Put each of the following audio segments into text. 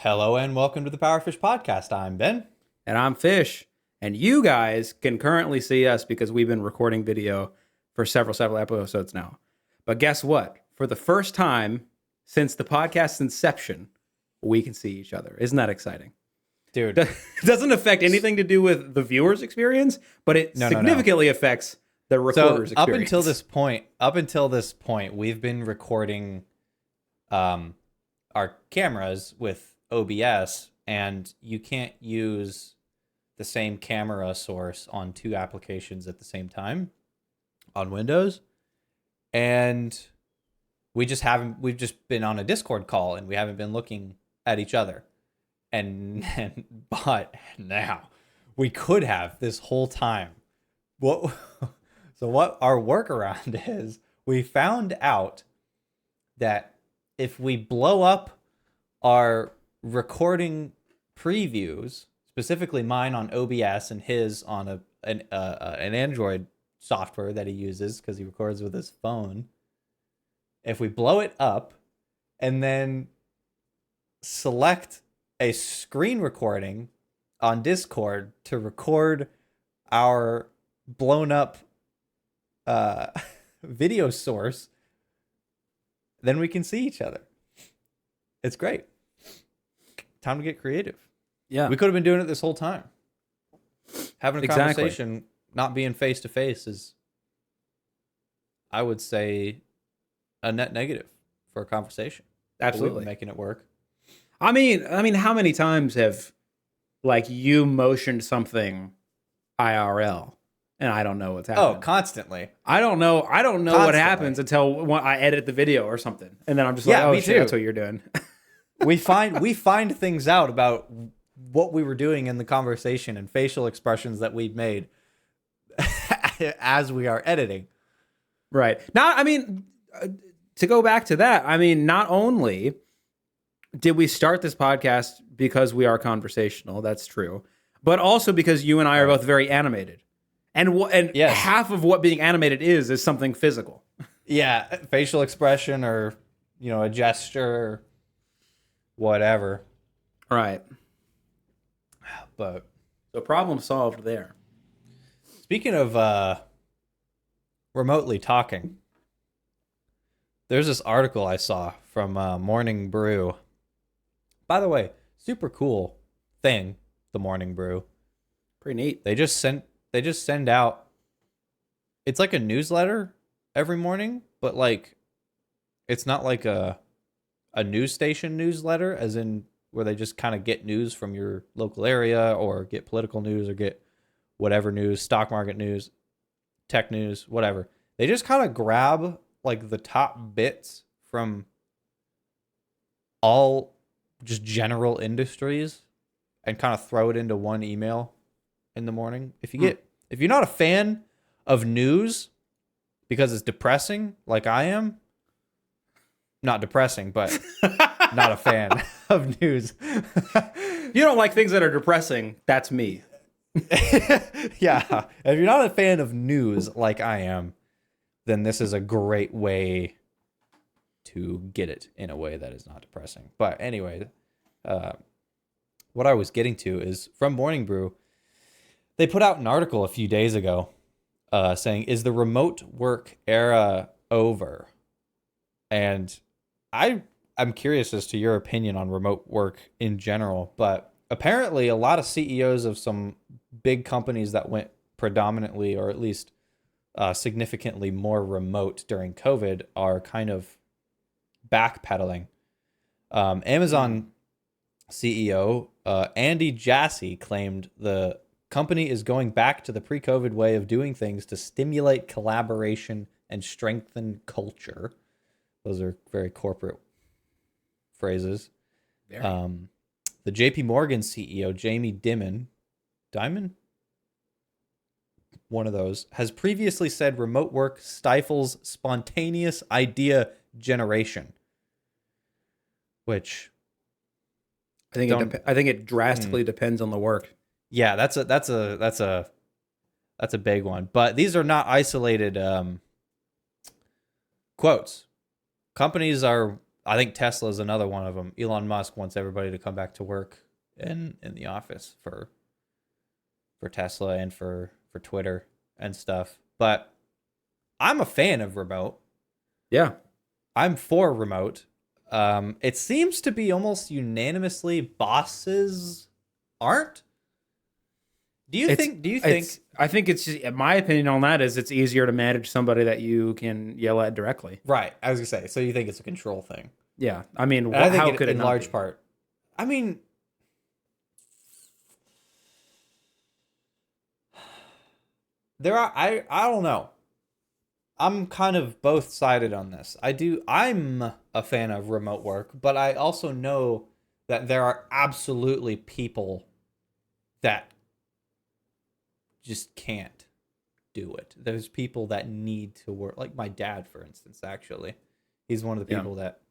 Hello and welcome to the PowerFish podcast. I'm Ben. And I'm Fish. And you guys can currently see us because we've been recording video for several episodes now. But guess what? For the first time since the podcast's inception, we can see each other. Isn't that exciting? Dude. It doesn't affect anything to do with the viewer's experience, but it significantly affects the recorder's experience. Up until this point, we've been recording our cameras with OBS, and you can't use the same camera source on two applications at the same time on Windows. And we've just been on a Discord call and we haven't been looking at each other. But now we could have this whole time. So what our workaround is, we found out that if we blow up our recording previews, specifically mine on OBS and his on an Android software that he uses because he records with his phone, if we blow it up and then select a screen recording on Discord to record our blown up video source, then we can see each other. It's great. Time to get creative. Yeah. We could have been doing it this whole time. Having a conversation, not being face to face, is, I would say, a net negative for a conversation. Absolutely. Making it work. I mean, how many times have you motioned something IRL and I don't know what's happening? Oh, constantly. I don't know what happens until when I edit the video or something. And then I'm just like, oh shit, that's what you're doing. we find things out about what we were doing in the conversation and facial expressions that we'd made as we are editing. Right. Now, to go back to that, not only did we start this podcast because we are conversational, that's true, but also because you and I are both very animated. And yes, half of what being animated is something physical. Yeah, facial expression or, a gesture or whatever. Right. But so problem solved there. Speaking of remotely talking, there's this article I saw from Morning Brew. By the way, super cool thing, the Morning Brew. Pretty neat. They just send out, it's like a newsletter every morning, but it's not like a news station newsletter, as in where they just kind of get news from your local area or get political news or get whatever news, stock market news, tech news, whatever. They just kind of grab the top bits from all just general industries and kind of throw it into one email in the morning. If you're not a fan of news because it's depressing like I am, not depressing, but not a fan of news. You don't like things that are depressing, that's me. Yeah. If you're not a fan of news like I am, then this is a great way to get it in a way that is not depressing. But anyway, what I was getting to is from Morning Brew, they put out an article a few days ago saying, is the remote work era over? And I'm curious as to your opinion on remote work in general, but apparently a lot of CEOs of some big companies that went predominantly, or at least significantly more remote during COVID, are kind of backpedaling. Amazon CEO Andy Jassy claimed the company is going back to the pre-COVID way of doing things to stimulate collaboration and strengthen culture. Those are very corporate phrases. The JP Morgan CEO, Jamie Dimon, one of those, has previously said remote work stifles spontaneous idea generation, which I think it drastically depends on the work. Yeah, that's a big one. But these are not isolated quotes. Companies are I think Tesla is another one of them. Elon Musk wants everybody to come back to work in the office for Tesla and for Twitter and stuff. But I'm a fan of remote. Yeah. I'm for remote. It seems to be almost unanimously bosses aren't. Do you think? I think it's just, my opinion on that is it's easier to manage somebody that you can yell at directly. Right. I was gonna say. So you think it's a control thing? Yeah. I mean, And I think how could it in not large be? part? I mean, there are. I don't know. I'm kind of both sided on this. I'm a fan of remote work, but I also know that there are absolutely people that just can't do it. There's people that need to work, like my dad, for instance, actually. He's one of the people that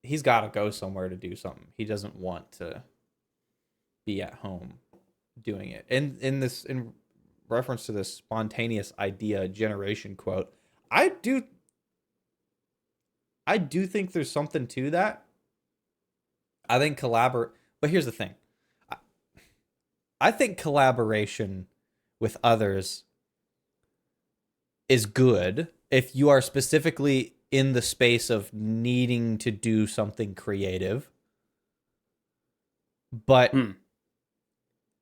he's got to go somewhere to do something. He doesn't want to be at home doing it. And in reference to this spontaneous idea generation quote, I do think there's something to that. I think but here's the thing. I think collaboration with others is good if you are specifically in the space of needing to do something creative. But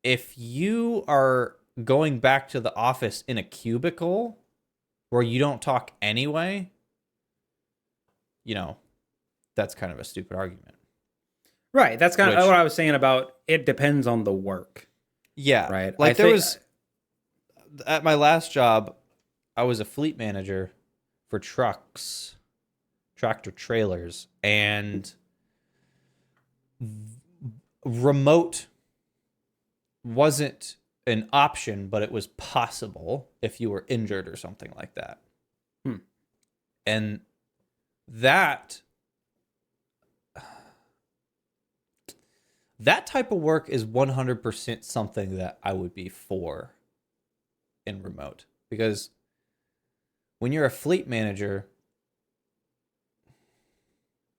if you are going back to the office in a cubicle where you don't talk anyway, that's kind of a stupid argument. Right. That's kind of what I was saying about it depends on the work. Yeah. Right. Like at my last job, I was a fleet manager for trucks, tractor trailers, and remote wasn't an option, but it was possible if you were injured or something like that. And that type of work is 100% something that I would be for in remote, because when you're a fleet manager,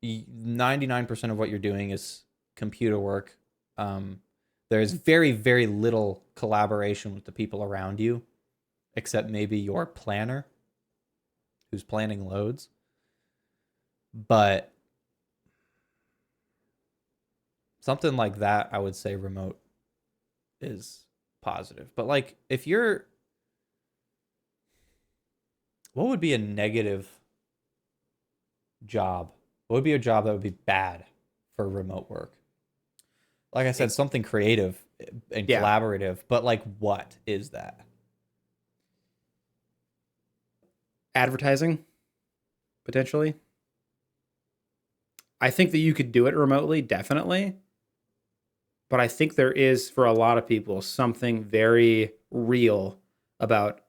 99% of what you're doing is computer work. There's very, very little collaboration with the people around you, except maybe your planner who's planning loads. But something like that, I would say remote is positive. But like, what would be a negative job? What would be a job that would be bad for remote work? Like I said, something creative and collaborative, but like, what is that? Advertising, potentially. I think that you could do it remotely, definitely. But I think there is, for a lot of people, something very real about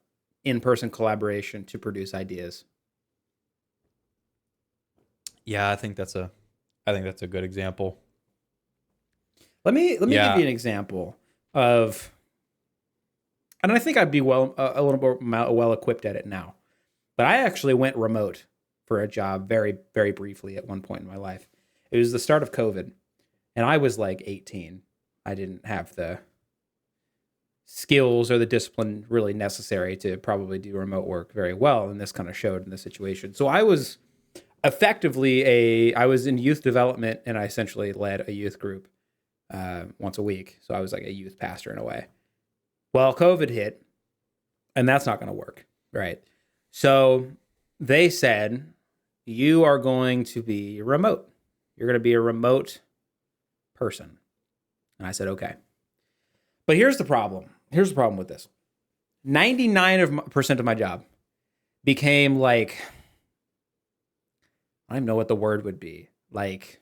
in-person collaboration to produce ideas. Yeah, I think that's a good example. Let me give you an example of, and I think I'd be a little more well equipped at it now. But I actually went remote for a job very, very briefly at one point in my life. It was the start of COVID, and I was like 18. I didn't have the skills or the discipline really necessary to probably do remote work very well, and this kind of showed in this situation. So I was effectively I was in youth development, and I essentially led a youth group once a week. So I was like a youth pastor in a way. Well, COVID hit, and that's not going to work, right? So they said, you are going to be remote. You're going to be a remote person. And I said, okay. But here's the problem. Here's the problem with this. 99% of my job became like, I don't even know what the word would be, like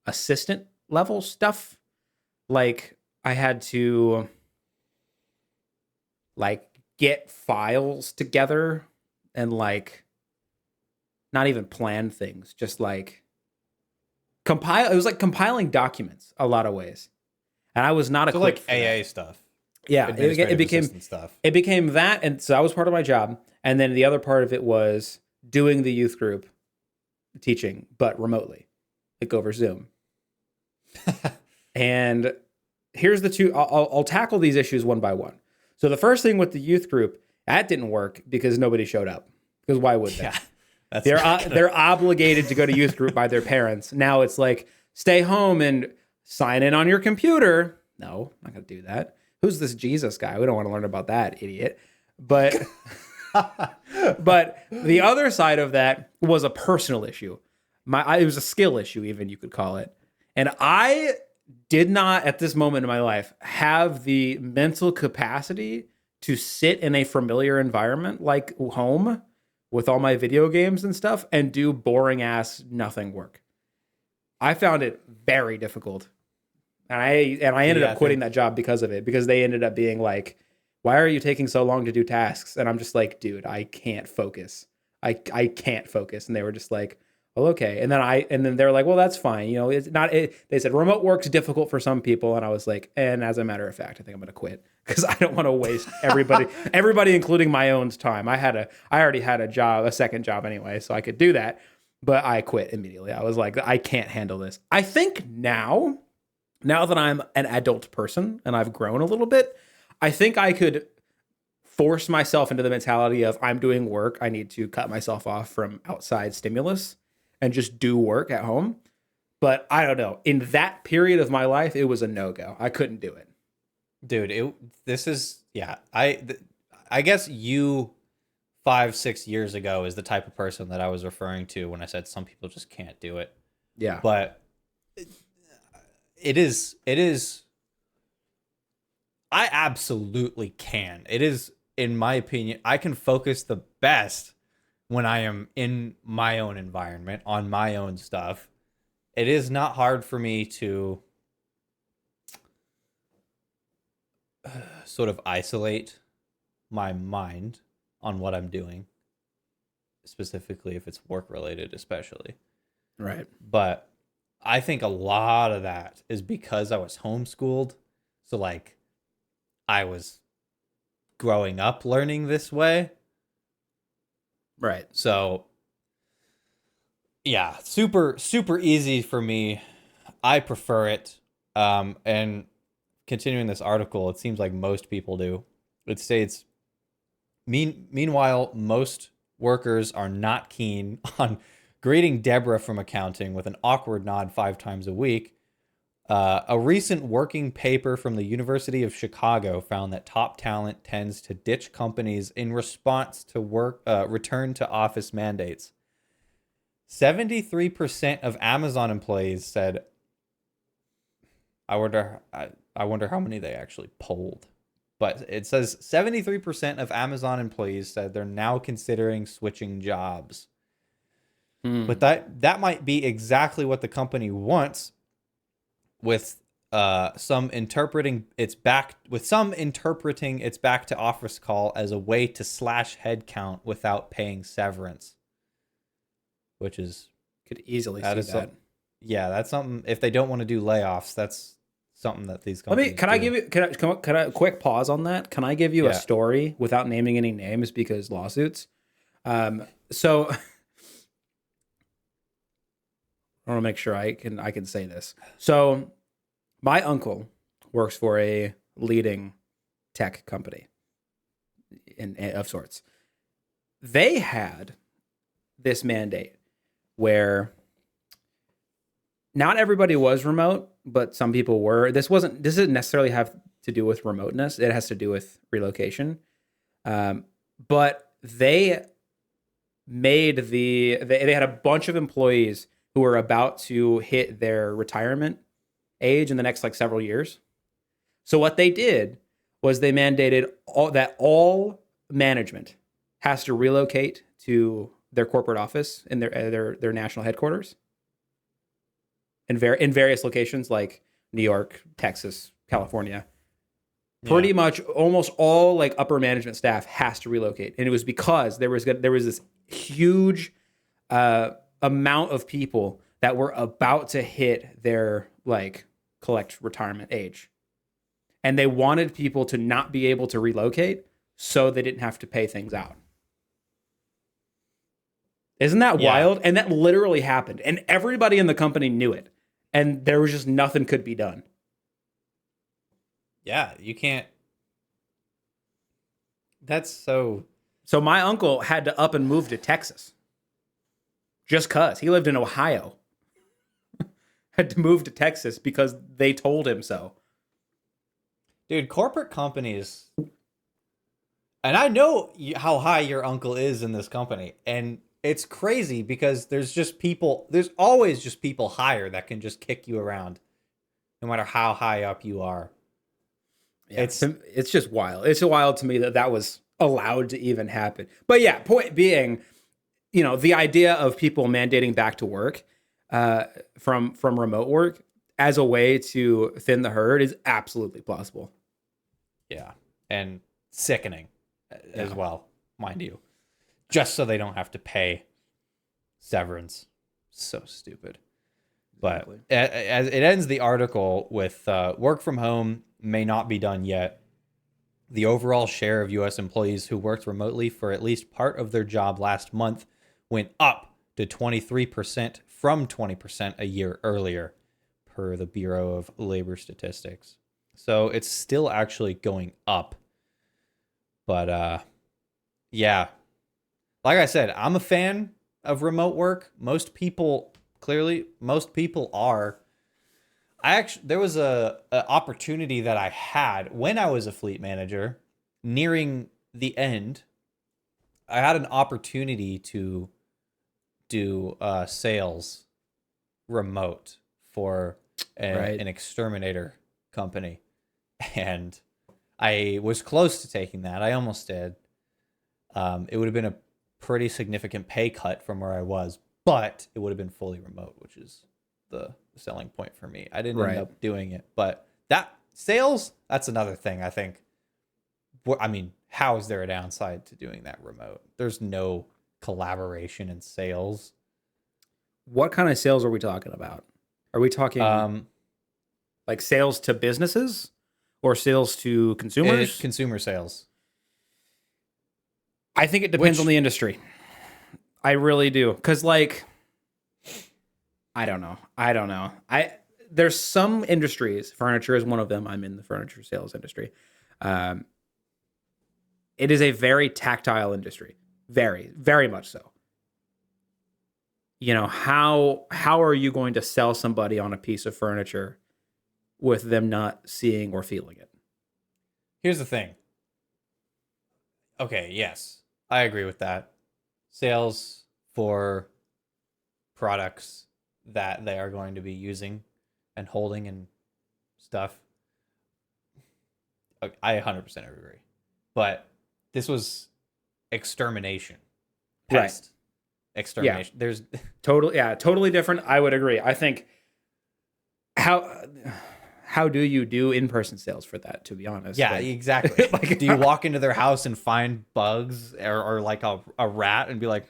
assistant level stuff. Like I had to like get files together and like not even plan things, just like compile. It was like compiling documents a lot of ways. And I was not equipped like AA stuff. Yeah, it became stuff. It became that, and so that was part of my job. And then the other part of it was doing the youth group teaching, but remotely, like over Zoom. And here's the two. I'll tackle these issues one by one. So the first thing with the youth group, that didn't work because nobody showed up. Because why would they? Yeah, They're obligated to go to youth group by their parents. Now it's like, stay home and sign in on your computer. No, I'm not gonna do that. Who's this Jesus guy? We don't want to learn about that idiot. But but the other side of that was a personal issue. It was a skill issue, even, you could call it. And I did not, at this moment in my life, have the mental capacity to sit in a familiar environment like home with all my video games and stuff and do boring ass nothing work. I found it very difficult. And I ended up quitting that job because of it, because they ended up being like, why are you taking so long to do tasks? And I'm just like, dude, I can't focus. I can't focus. And they were just like, well, okay. And then they're like, well, that's fine. You know, it's not, they said remote work's difficult for some people. And I was like, and as a matter of fact, I think I'm going to quit because I don't want to waste everybody, including my own time. I already had a second job anyway, so I could do that, but I quit immediately. I was like, I can't handle this. I think now that I'm an adult person and I've grown a little bit, I think I could force myself into the mentality of, I'm doing work, I need to cut myself off from outside stimulus and just do work at home. But I don't know. In that period of my life, it was a no-go. I couldn't do it. Dude, I guess you 5-6 years ago is the type of person that I was referring to when I said some people just can't do it. Yeah. But it is I absolutely can. It is, in my opinion, I can focus the best when I am in my own environment, on my own stuff. It is not hard for me to sort of isolate my mind on what I'm doing, specifically if it's work related, especially. Right. But I think a lot of that is because I was homeschooled. So like I was growing up learning this way. Right. So yeah, super, super easy for me. I prefer it. And continuing this article, it seems like most people do. It states, meanwhile, most workers are not keen on greeting Deborah from accounting with an awkward nod 5 times a week. A recent working paper from the University of Chicago found that top talent tends to ditch companies in response to return to office mandates. 73% of Amazon employees said, I wonder how many they actually polled. But it says 73% of Amazon employees said they're now considering switching jobs. But that might be exactly what the company wants, with some interpreting its back to office call as a way to slash headcount without paying severance, which is could easily see that. Yeah, that's something. If they don't want to do layoffs, that's something that these companies. Can I quick pause on that? Can I give you a story without naming any names because lawsuits? So I want to make sure I can say this. So my uncle works for a leading tech company of sorts. They had this mandate where not everybody was remote, but some people were. This doesn't necessarily have to do with remoteness. It has to do with relocation. But they had a bunch of employees who were about to hit their retirement age in the next several years. So what they did was they mandated all management has to relocate to their corporate office in their national headquarters in various locations like New York, Texas, California. Yeah. Pretty much almost all upper management staff has to relocate. And it was because there was this huge amount of people that were about to hit their collect retirement age. And they wanted people to not be able to relocate so they didn't have to pay things out. Isn't that Yeah. wild? And that literally happened. And everybody in the company knew it. And there was just nothing could be done. Yeah, you can't. That's so. So my uncle had to up and move to Texas. Just cuz. He lived in Ohio. Had to move to Texas because they told him so. Dude, corporate companies. And I know how high your uncle is in this company. And it's crazy because there's always just people higher that can just kick you around no matter how high up you are. Yeah, it's just wild. It's wild to me that was allowed to even happen. But yeah, point being, the idea of people mandating back to work from remote work as a way to thin the herd is absolutely plausible. Yeah, and sickening as well, mind you. Just so they don't have to pay severance. So stupid. But as it ends the article with work from home may not be done yet. The overall share of U.S. employees who worked remotely for at least part of their job last month went up to 23% from 20% a year earlier, per the Bureau of Labor Statistics. So it's still actually going up. But yeah, like I said, I'm a fan of remote work. Most people are. There was a opportunity that I had when I was a fleet manager nearing the end. I had an opportunity to do sales remote for an exterminator company. And I was close to taking that. I almost did. It would have been a pretty significant pay cut from where I was, but it would have been fully remote, which is the selling point for me. I didn't end up doing it, but that sales, that's another thing. I think, how is there a downside to doing that remote? There's no collaboration in sales. What kind of sales are we talking about? Are we talking like sales to businesses or sales to consumers? Consumer sales. I think it depends on the industry. I really do. Because, I don't know. There's some industries, furniture is one of them. I'm in the furniture sales industry. It is a very tactile industry. Very, very much so. How are you going to sell somebody on a piece of furniture with them not seeing or feeling it? Here's the thing. Okay, yes, I agree with that. Sales for products that they are going to be using and holding and stuff. I 100% agree. But this was extermination. Pest. Extermination. Yeah. There's totally different. I would agree. I think how do you do in-person sales for that, to be honest? Yeah, exactly. Do you walk into their house and find bugs or like a rat and be like,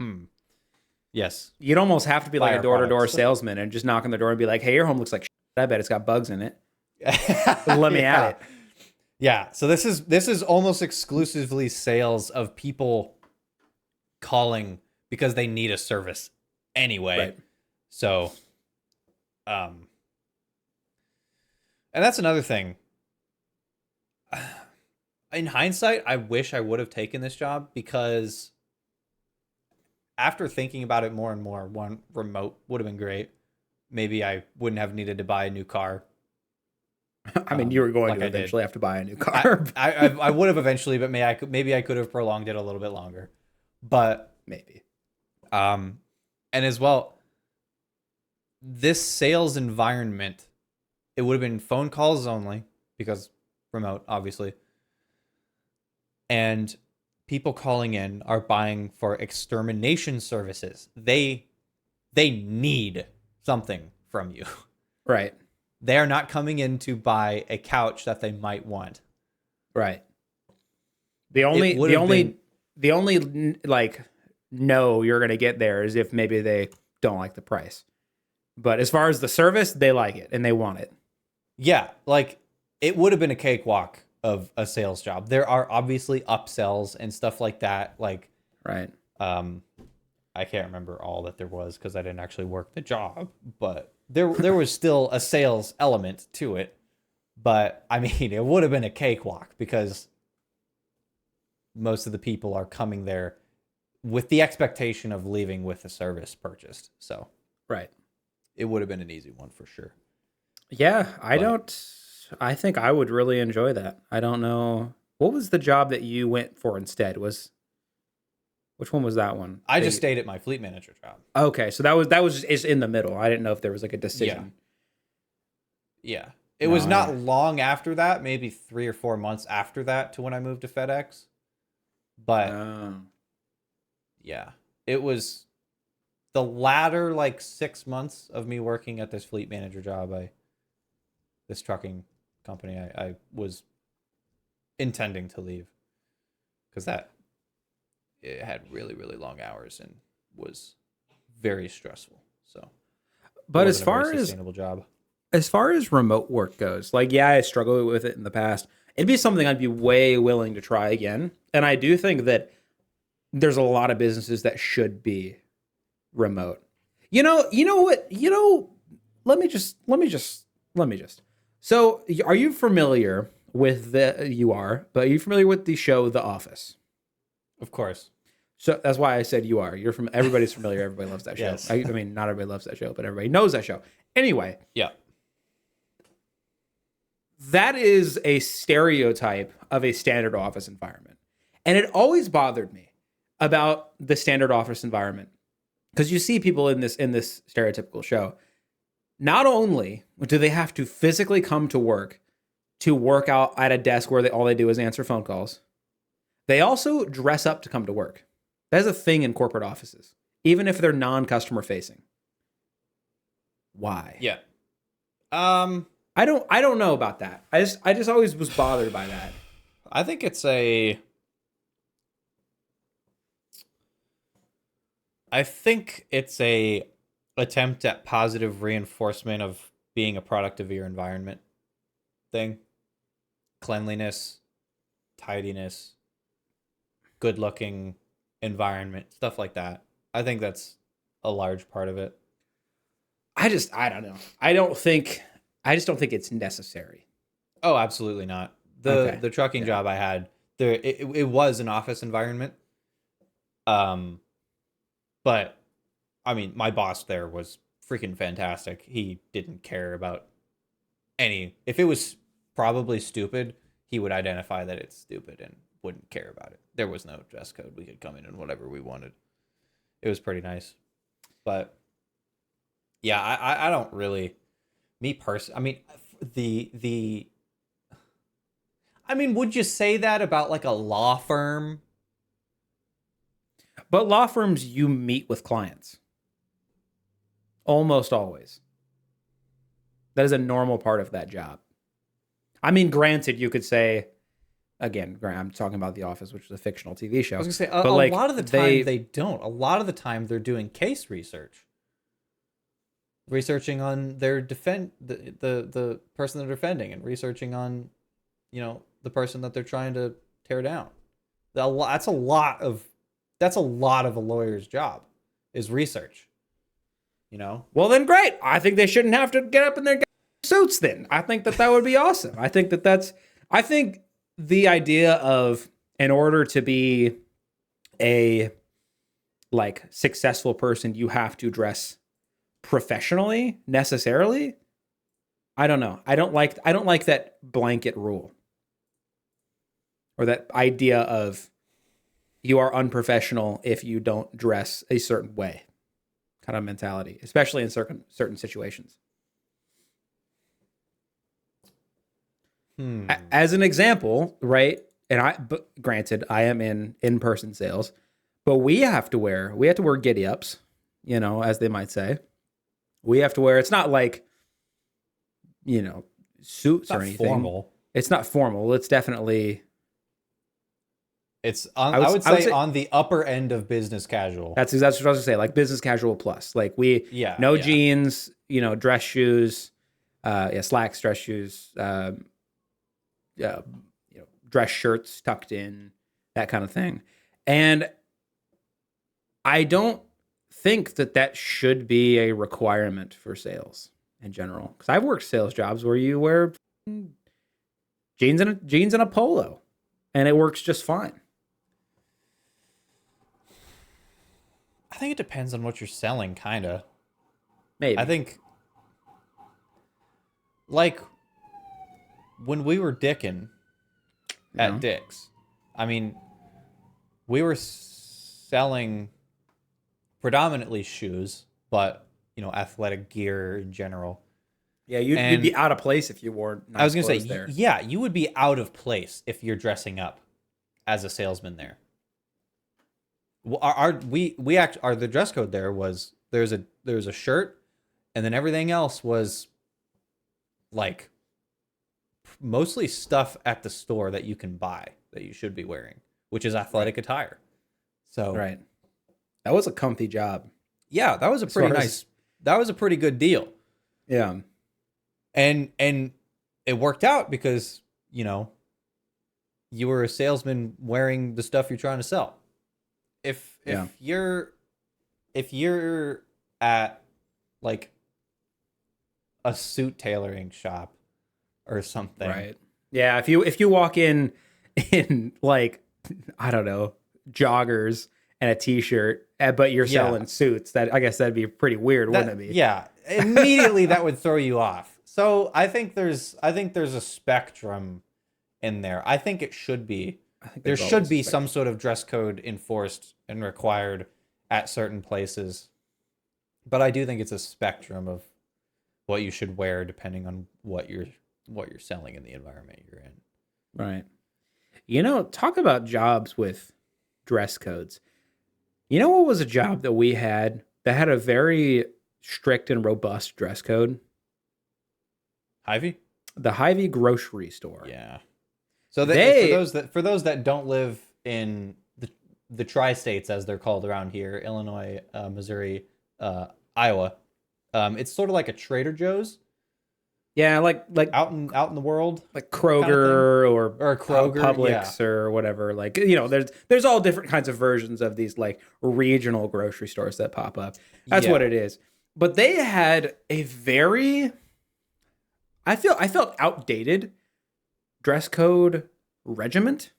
yes. You'd almost have to be like a door-to-door salesman and just knock on the door and be like, hey, your home looks like shit. I bet it's got bugs in it. Let me at it. Yeah. So this is almost exclusively sales of people calling because they need a service anyway. Right. So, and that's another thing. In hindsight, I wish I would have taken this job because after thinking about it more and more, one, remote would have been great. Maybe I wouldn't have needed to buy a new car. I mean, you were going to eventually have to buy a new car. I would have eventually, but maybe I could have prolonged it a little bit longer. But maybe. And as well, this sales environment, it would have been phone calls only because remote, obviously. And people calling in are buying for extermination services. They need something from you. Right. They are not coming in to buy a couch that they might want. Right. The only like no you're going to get there is if maybe they don't like the price. But as far as the service, they like it and they want it. Yeah, like it would have been a cakewalk of a sales job. There are obviously upsells and stuff like that. Like, right. I I can't remember all that there was because I didn't actually work the job, but there was still a sales element to it. But I mean, it would have been a cakewalk because most of the people are coming there with the expectation of leaving with a service purchased. So Right. it would have been an easy one for sure. Yeah, I think I would really enjoy that. I don't know. What was the job that you went for instead? Which one was that one? I just stayed at my fleet manager job. Okay, so that was is in the middle. I didn't know if there was like a decision. Yeah. It was not long after that, maybe 3 or 4 months after that to when I moved to FedEx. But yeah, it was the latter like 6 months of me working at this fleet manager job. This trucking company, I was intending to leave because it had really, really long hours and was very stressful. So, but as far as sustainable job, as far as remote work goes, like, yeah, I struggled with it in the past. It'd be something I'd be way willing to try again. And I do think that there's a lot of businesses that should be remote. You know what? Let me just. So, are you familiar with but are you familiar with the show The Office? of course. So that's why I said you are. You're from. Everybody's familiar. Everybody loves that show. Yes. I mean, not everybody loves that show, but everybody knows that show. Anyway, Yeah. that is a stereotype of a standard office environment. And it always bothered me about the standard office environment. Because you see people in this stereotypical show, not only do they have to physically come to work out at a desk where all they do is answer phone calls, they also dress up to come to work. That is a thing in corporate offices, even if they're non-customer facing. Why? Yeah. I don't know about that. I just always was bothered by that. I think it's a attempt at positive reinforcement of being a product of your environment thing. Cleanliness, tidiness, good looking environment, stuff like that. I think that's a large part of it. I don't know. I just don't think it's necessary. Oh, absolutely not. The trucking job I had, it was an office environment. But I mean, my boss there was freaking fantastic. He didn't care about if it was probably stupid, he would identify that it's stupid and wouldn't care about it. There was no dress code. We could come in whatever we wanted. It was pretty nice. But yeah, I don't really, me personally, I mean, I mean, would you say that about like a law firm? But law firms, you meet with clients. Almost always. That is a normal part of that job. I mean, granted, you could say, again, I'm talking about The Office, which is a fictional TV show. I was going to say, a lot of the time they don't. A lot of the time they're doing case research. Researching on their the person they're defending and researching on, the person that they're trying to tear down. That's a lot of a lawyer's job is research. Well, then great. I think they shouldn't have to get up in their suits then. I think that would be awesome. I think the idea of, in order to be a successful person, you have to dress professionally necessarily. I don't know. I don't like that blanket rule, or that idea of you are unprofessional if you don't dress a certain way kind of mentality, especially in certain situations. As an example, right? But granted, I am in in-person sales, but we have to wear giddy ups, as they might say. We have to wear, it's not like, suits or anything. Formal. It's not formal. It's definitely, it's I would say on the upper end of business casual. That's what I was gonna say, like business casual plus. Like jeans, dress shoes, slacks, dress shoes, dress shirts tucked in, that kind of thing. And I don't think that should be a requirement for sales in general. Because I've worked sales jobs where you wear jeans and a polo, and it works just fine. I think it depends on what you're selling, kind of. Maybe. I think, like, when we were dicking at Dick's, I mean, we were selling predominantly shoes, but, athletic gear in general. Yeah, you'd be out of place if you wore nice I was going to say, there. yeah, you would be out of place if you're dressing up as a salesman there. The dress code there was there's a shirt, and then everything else was like mostly stuff at the store that you can buy that you should be wearing, which is athletic attire. So right, that was a comfy job. Yeah, that was a pretty nice. That was a pretty good deal. Yeah, and it worked out because you were a salesman wearing the stuff you're trying to sell. If you're at like a suit tailoring shop or something, right? Yeah, if you walk in like, I don't know, joggers and a t-shirt, but you're selling suits, I guess that'd be pretty weird, wouldn't it be? Yeah, immediately that would throw you off. So I think there's a spectrum in there. I think it should be. There should be some sort of dress code enforced and required at certain places. But I do think it's a spectrum of what you should wear depending on what you're selling in the environment you're in. Right. Talk about jobs with dress codes. You know what was a job that we had that had a very strict and robust dress code? Hy-Vee? The Hy-Vee grocery store. Yeah. So for those that don't live in the tri-states, as they're called around here, Illinois, Missouri, Iowa, it's sort of like a Trader Joe's. Yeah, like out in the world, like Kroger kind of or Kroger, Publix or whatever. Like, there's all different kinds of versions of these like regional grocery stores that pop up. That's what it is. But they had a very, I felt outdated dress code regiment.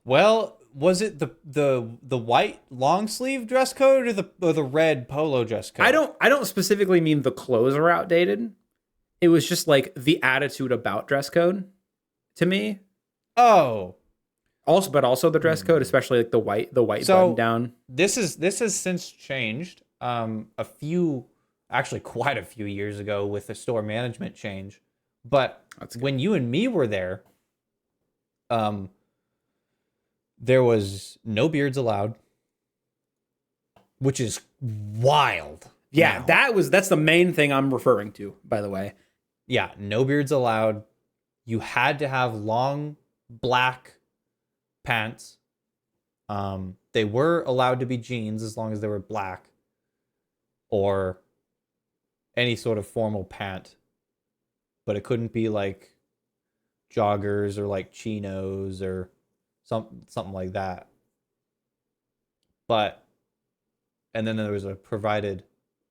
Well, was it the white long sleeve dress code or the red polo dress code? I don't specifically mean the clothes are outdated. It was just like the attitude about dress code to me. Oh. Also the dress code, especially like the white button down. This has since changed quite a few years ago with the store management change. But when you and me were there, there was no beards allowed, which is wild. Yeah, now. That's the main thing I'm referring to, by the way. Yeah, no beards allowed. You had to have long black pants. They were allowed to be jeans as long as they were black, or any sort of formal pant. But it couldn't be like joggers or like chinos or something like that. And then there was a provided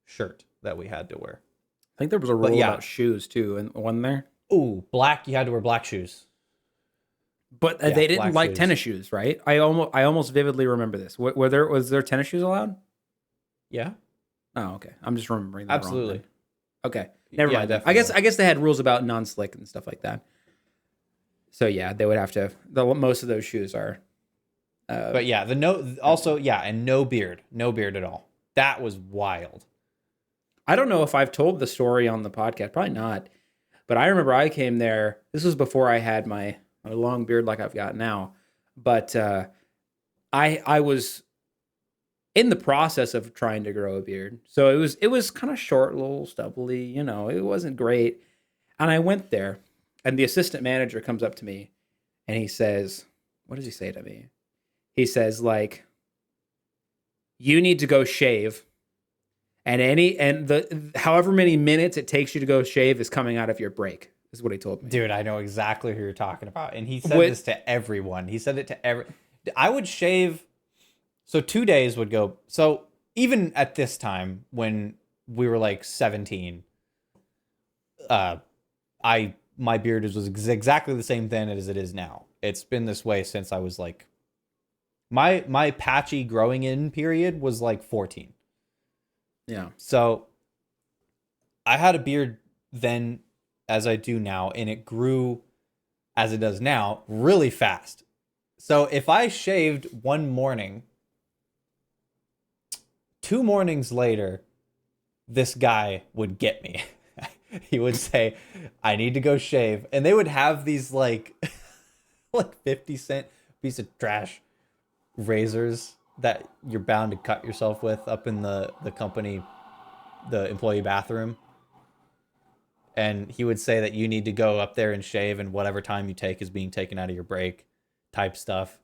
shirt that we had to wear. I think there was a rule about shoes too, and one there. Ooh, black! You had to wear black shoes. But they didn't like tennis shoes, right? I almost vividly remember this. Was there tennis shoes allowed? Yeah. Oh, okay. I'm just remembering that absolutely. Wrong. Okay, never mind. Definitely. I guess they had rules about non-slick and stuff like that. So yeah, they would have to. Most of those shoes are. But yeah, and no beard at all. That was wild. I don't know if I've told the story on the podcast, probably not. But I remember I came there. This was before I had my long beard like I've got now. But I was in the process of trying to grow a beard, so it was kind of short, a little stubbly. It wasn't great. And I went there. And the assistant manager comes up to me and he says, what does he say to me? He says, like, you need to go shave. And however many minutes it takes you to go shave is coming out of your break, is what he told me. Dude, I know exactly who you're talking about. And he said this to everyone. He said it to I would shave So 2 days would go. So even at this time when we were like 17, my beard was exactly the same then as it is now. It's been this way since I was like, my patchy growing in period was like 14. Yeah. So I had a beard then as I do now, and it grew as it does now really fast. So if I shaved one morning, 2 mornings later, this guy would get me. He would say, I need to go shave. And they would have these like 50-cent piece of trash razors that you're bound to cut yourself with up in the company, the employee bathroom. And he would say that you need to go up there and shave, and whatever time you take is being taken out of your break type stuff.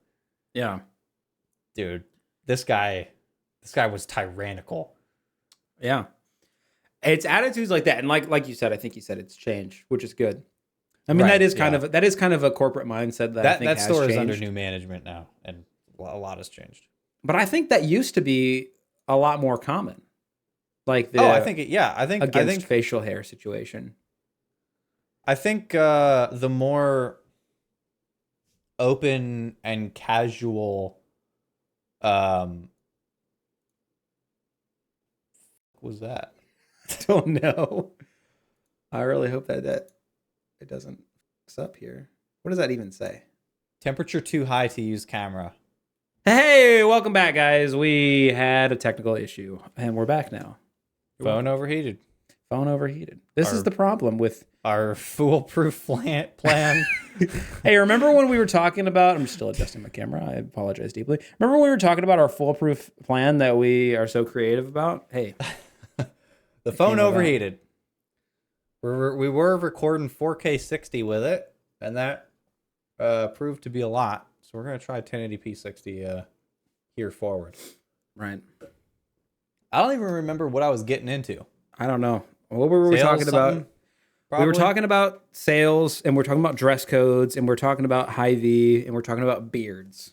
Yeah. Dude, this guy was tyrannical. Yeah. It's attitudes like that. And like you said, I think you said it's changed, which is good. I mean, Right, that is kind of a corporate mindset that I think that has store changed. is under new management now, and a lot has changed. But I think that used to be a lot more common. Like I think against facial hair situation. I think the more open and casual was that? Don't know. I really hope that it doesn't mix up here. What does that even say? Temperature too high to use camera. Hey, welcome back, guys. We had a technical issue, and we're back now. Phone overheated. Phone overheated. This is the problem with our foolproof plan. Hey, remember when we were talking about, I'm still adjusting my camera. I apologize deeply. Remember when we were talking about our foolproof plan that we are so creative about? Hey. The phone overheated. We were recording 4K 60 with it, and that proved to be a lot. So we're going to try 1080p 60 here forward. Right. I don't even remember what I was getting into. I don't know. What were we talking about? Probably? We were talking about sales, and we're talking about dress codes, and we're talking about Hy-Vee, and we're talking about beards.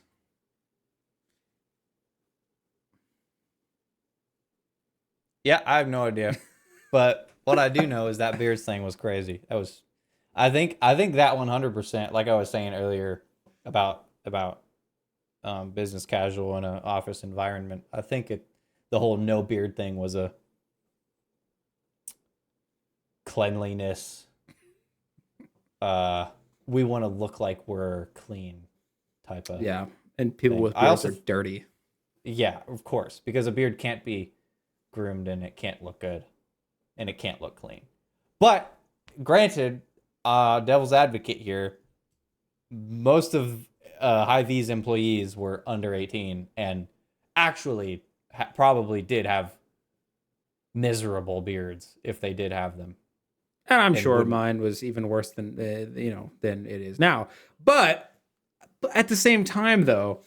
Yeah, I have no idea. But what I do know is that beards thing was crazy. I think that 100%, like I was saying earlier about business casual in an office environment. I think the whole no beard thing was a cleanliness. We want to look like we're clean type of and people thing. with beards are dirty. Yeah, of course, because a beard can't be groomed and it can't look good and it can't look clean. But granted, devil's advocate here, most of Hy-Vee's employees were under 18 and actually probably did have miserable beards if they did have them. And I'm sure mine was even worse than than it is now. But at the same time, though,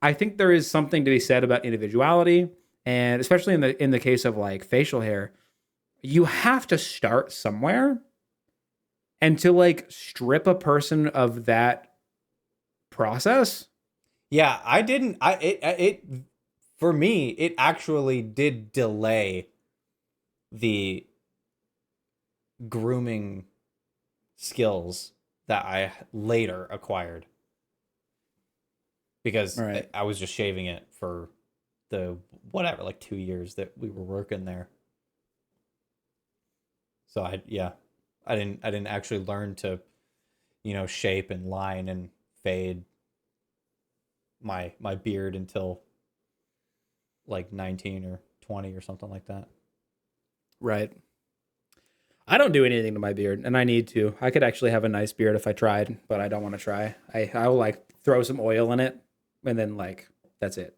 I think there is something to be said about individuality, and especially in the case of like facial hair, you have to start somewhere, and to like strip a person of that process. Yeah, I didn't. It for me, it actually did delay the grooming skills that I later acquired, because I was just shaving it for the like 2 years that we were working there. So I didn't actually learn to, shape and line and fade my beard until like 19 or 20 or something like that. Right. I don't do anything to my beard, and I need to. I could actually have a nice beard if I tried, but I don't want to try. I will like throw some oil in it, and then like that's it.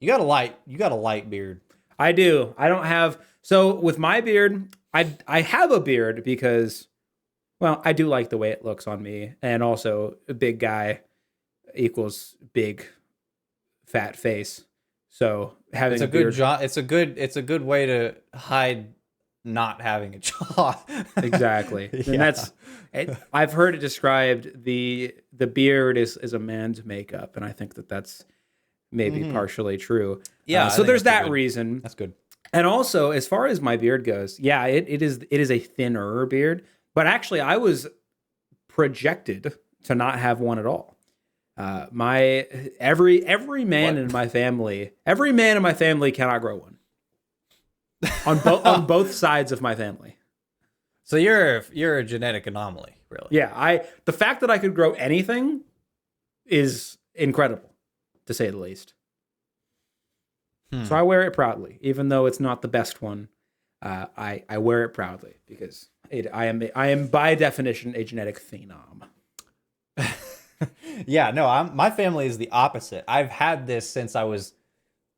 You got a light beard. I do. I don't have. So with my beard, I have a beard because, well, I do like the way it looks on me, and also a big guy equals big, fat face. So having a beard, it's a good way to hide not having a jaw. Exactly. Yeah. And I've heard it described, the beard is a man's makeup, and I think that's maybe partially true. Yeah, I so think there's that's that reason. That's good. And also, as far as my beard goes, yeah, it is a thinner beard. But actually, I was projected to not have one at all. My every man in my family cannot grow one on both sides of my family. So you're a genetic anomaly, really. Yeah, the fact that I could grow anything is incredible, to say the least. So I wear it proudly, even though it's not the best one. I wear it proudly because I am by definition a genetic phenom. Yeah, no, my family is the opposite. I've had this since I was,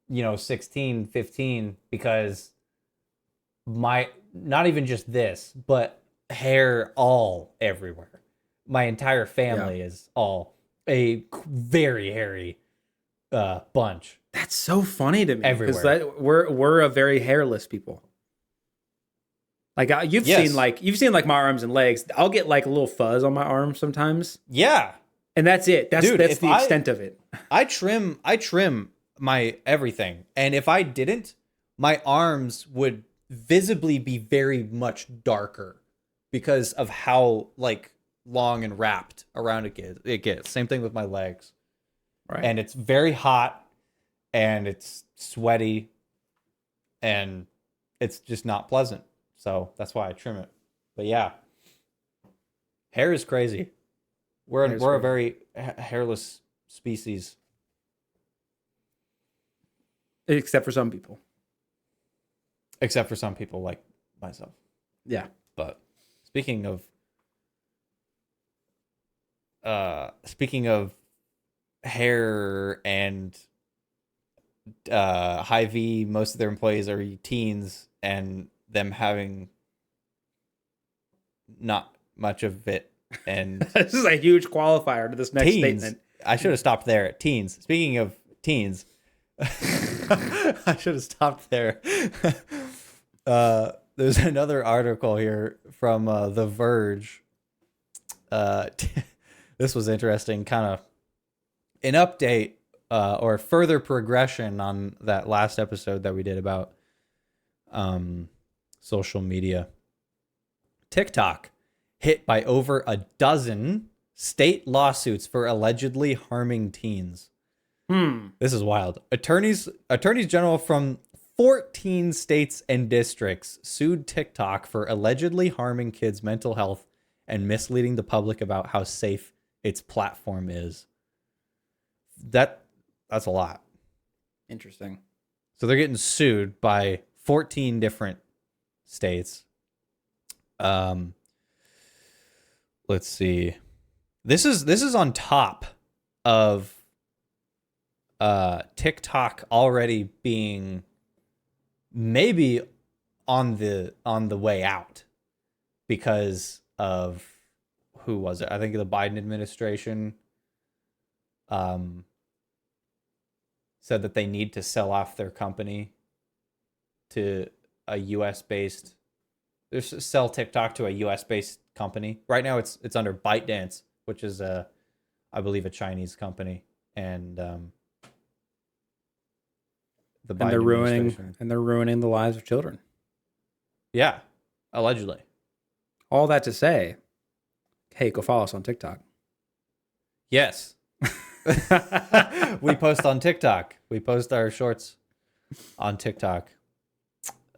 16, 15, because not even just this, but hair all everywhere. My entire family is all a very hairy bunch. That's so funny to me Everywhere. because we're a very hairless people. Like you've Yes. seen my arms and legs. I'll get like a little fuzz on my arms sometimes, Yeah. and that's it. That's Dude, that's the extent of it. I trim my everything. And if I didn't, my arms would visibly be very much darker because of how like long and wrapped around it gets. Same thing with my legs. Right. And it's very hot and it's sweaty and it's just not pleasant. So that's why I trim it. But yeah, hair is crazy. We're a very hairless species. Except for some people. Except for some people like myself. Yeah. But speaking of hair and Hy-Vee, most of their employees are teens and them having not much of it. And This is a huge qualifier to this next statement. I should have stopped there at teens. Speaking of teens, I should have stopped there. There's another article here from The Verge. This was interesting, kind of an update or further progression on that last episode that we did about social media. TikTok hit by over a dozen state lawsuits for allegedly harming teens. This is wild. Attorneys general from 14 states and districts sued TikTok for allegedly harming kids' mental health and misleading the public about how safe its platform is. That's a lot. Interesting. So they're getting sued by 14 different states. Let's see. This is on top of TikTok already being maybe on the way out because of who was it? I think the Biden administration said that they need to sell off their company to a US based sell TikTok to a US based company. Right now it's under ByteDance, which is I believe a Chinese company, and they're ruining the lives of children. Yeah, allegedly. All that to say, hey, go follow us on TikTok. Yes. We post on TikTok. We post our shorts on TikTok.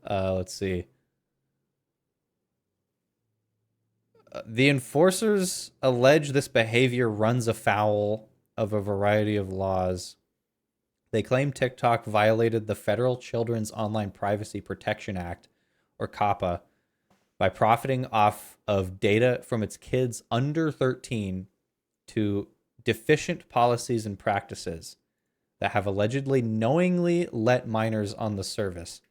Let's see. The enforcers allege this behavior runs afoul of a variety of laws. They claim TikTok violated the Federal Children's Online Privacy Protection Act, or COPPA, by profiting off of data from its kids under 13 to deficient policies and practices that have allegedly knowingly let minors on the service.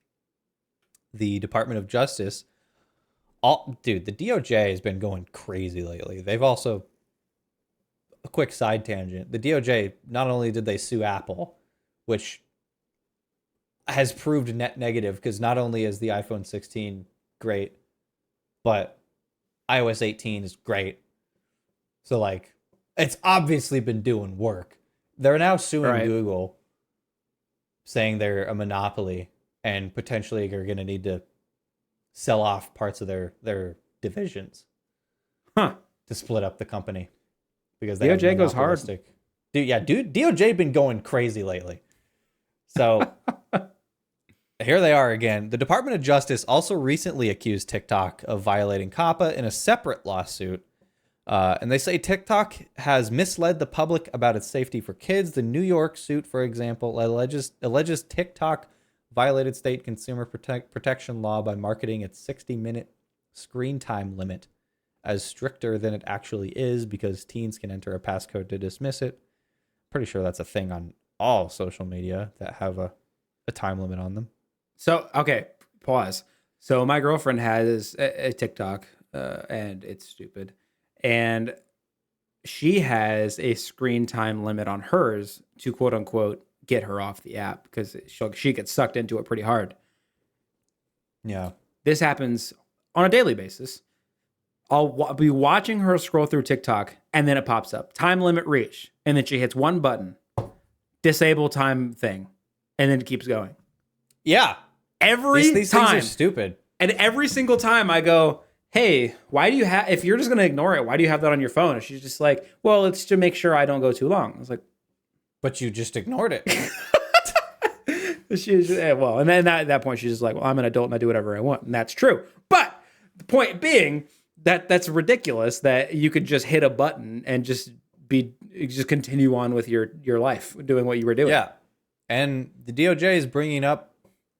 The Department of Justice, the DOJ has been going crazy lately. They've also, a quick side tangent, the DOJ, not only did they sue Apple, which has proved net negative because not only is the iPhone 16 great, but iOS 18 is great. So, like, it's obviously been doing work. They're now suing Google saying they're a monopoly and potentially are going to need to sell off parts of their divisions Huh. to split up the company because they DOJ have goes hard. monopolistic. Dude, DOJ been going crazy lately. So here they are again. The Department of Justice also recently accused TikTok of violating COPPA in a separate lawsuit. And they say TikTok has misled the public about its safety for kids. The New York suit, for example, alleges TikTok violated state consumer protection law by marketing its 60-minute screen time limit as stricter than it actually is because teens can enter a passcode to dismiss it. Pretty sure that's a thing on all social media that have a time limit on them. So, okay, pause. So my girlfriend has a TikTok, and it's stupid. And she has a screen time limit on hers to quote unquote get her off the app because she gets sucked into it pretty hard. Yeah. This happens on a daily basis. I'll be watching her scroll through TikTok and then it pops up time limit reach. And then she hits one button, disable time thing. And then it keeps going. Yeah. These time. things are stupid. And every single time I go, hey, why do you have, if you're just going to ignore it, why do you have that on your phone? And she's just like, well, it's to make sure I don't go too long. I was like, but you just ignored it. Well, and then at that point, she's just like, well, I'm an adult and I do whatever I want. And that's true. But the point being that that's ridiculous that you could just hit a button and just continue on with your life doing what you were doing. Yeah. And the DOJ is bringing up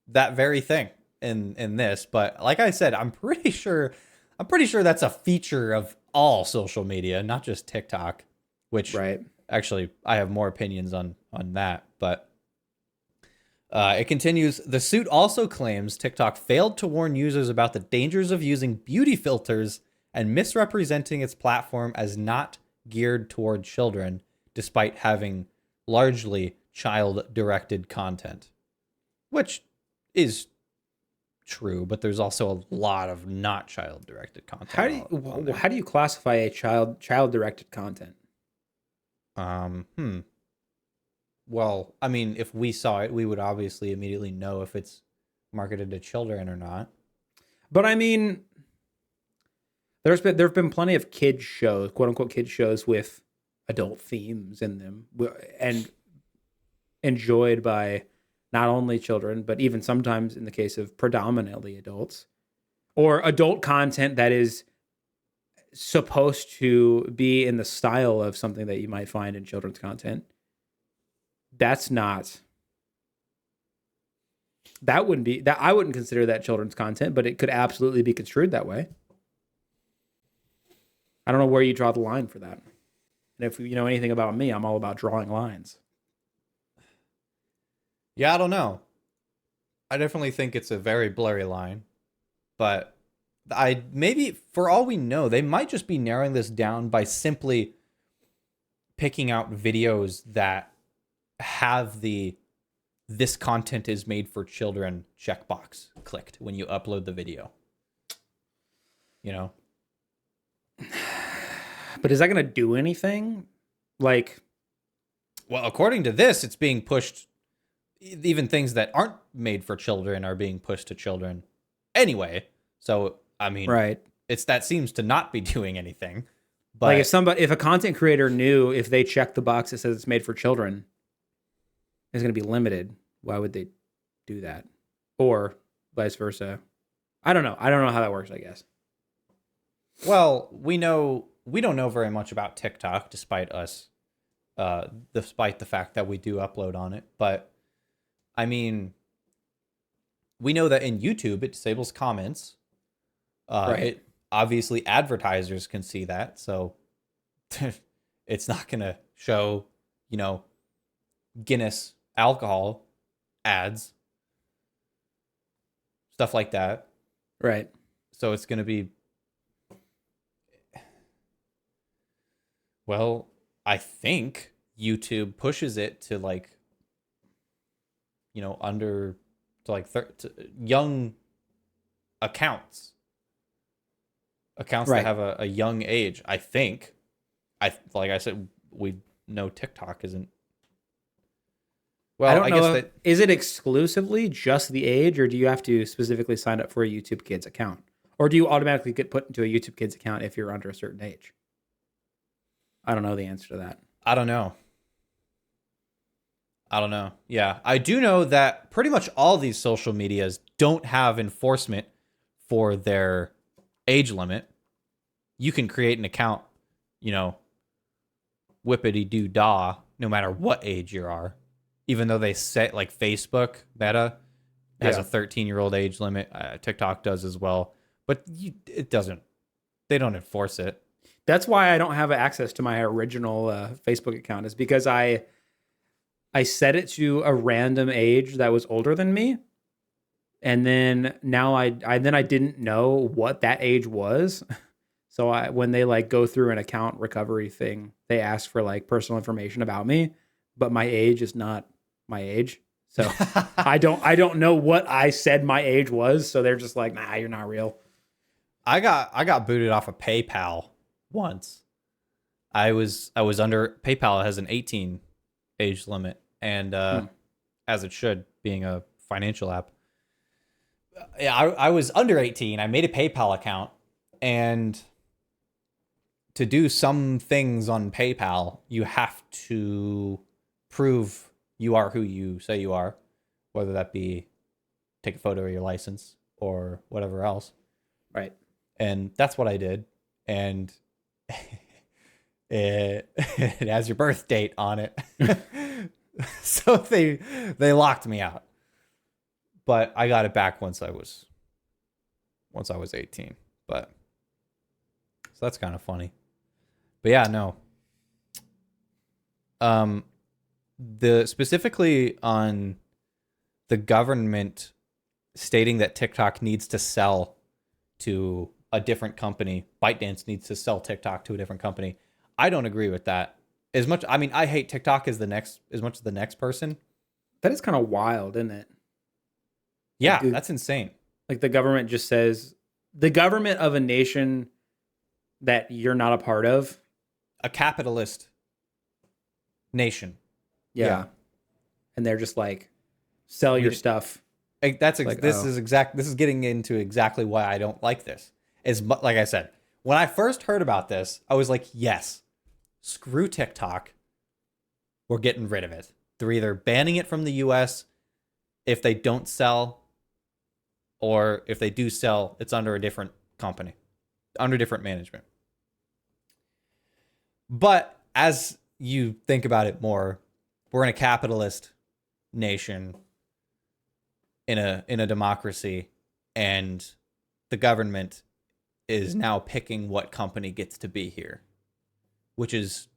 that very thing in this. But like I said, I'm pretty sure that's a feature of all social media, not just TikTok, which actually I have more opinions on that. But it continues. The suit also claims TikTok failed to warn users about the dangers of using beauty filters and misrepresenting its platform as not geared toward children, despite having largely child-directed content, which is true, but there's also a lot of not child-directed content. How do you classify a child-directed content? Well, I mean, if we saw it, we would obviously immediately know if it's marketed to children or not. But I mean, there have been plenty of kids shows, quote unquote kids shows with adult themes in them, and enjoyed by not only children, but even sometimes in the case of predominantly adults, or adult content that is supposed to be in the style of something that you might find in children's content. I wouldn't consider that children's content, but it could absolutely be construed that way. I don't know where you draw the line for that. And if you know anything about me, I'm all about drawing lines. Yeah, I don't know. I definitely think it's a very blurry line, but maybe for all we know, they might just be narrowing this down by simply picking out videos that have this content is made for children checkbox clicked when you upload the video. You know? But is that going to do anything? Well, according to this, it's being pushed. Even things that aren't made for children are being pushed to children anyway. So, I mean, that seems to not be doing anything. But if a content creator knew if they check the box that says it's made for children, it's going to be limited. Why would they do that? Or vice versa. I don't know. I don't know how that works, I guess. Well, we don't know very much about TikTok, despite the fact that we do upload on it. But I mean, we know that in YouTube it disables comments. It obviously advertisers can see that, so it's not gonna show, Guinness alcohol ads, stuff like that. Right. So it's gonna be, well, I think YouTube pushes it to under to young accounts that have a young age. I think, like I said, we know TikTok isn't. Well, I don't I know. guess that Is it exclusively just the age, or do you have to specifically sign up for a YouTube Kids account? Or do you automatically get put into a YouTube Kids account if you're under a certain age? I don't know the answer to that. I don't know. I don't know. Yeah, I do know that pretty much all these social medias don't have enforcement for their age limit. You can create an account, you know, whippity doo dah, no matter what age you are. Even though they set like Facebook, Meta has a 13-year-old age limit. TikTok does as well, but it doesn't. They don't enforce it. That's why I don't have access to my original Facebook account. Is because I set it to a random age that was older than me, and then now I didn't know what that age was. So when they like go through an account recovery thing, they ask for like personal information about me, but my age is not my age. So I don't know what I said my age was. So they're just like, nah, you're not real. I got booted off of PayPal once. I was under PayPal has an 18 age limit, and as it should, being a financial app. Yeah, I was under 18. I made a PayPal account, and to do some things on PayPal, you have to prove you are who you say you are, whether that be take a photo of your license or whatever else. Right. And that's what I did. And it has your birth date on it. So they locked me out. But I got it back once I was 18. But so that's kind of funny. But yeah, no. The specifically on the government stating that TikTok needs to sell to a different company, ByteDance needs to sell TikTok to a different company. I don't agree with that. As much, I mean, I hate TikTok as much as the next person. That is kind of wild, isn't it? Yeah, Like, dude, that's insane. like the government just says, the government of a nation that you're not a part of. A capitalist nation. Yeah. And they're just like, sell your stuff. Like, this is getting into exactly why I don't like this. Like I said, when I first heard about this, I was like, yes, screw TikTok. We're getting rid of it. They're either banning it from the US if they don't sell, or if they do sell, it's under a different company, under different management. But as you think about it more, we're in a capitalist nation, in a democracy, and the government is now picking what company gets to be here, which is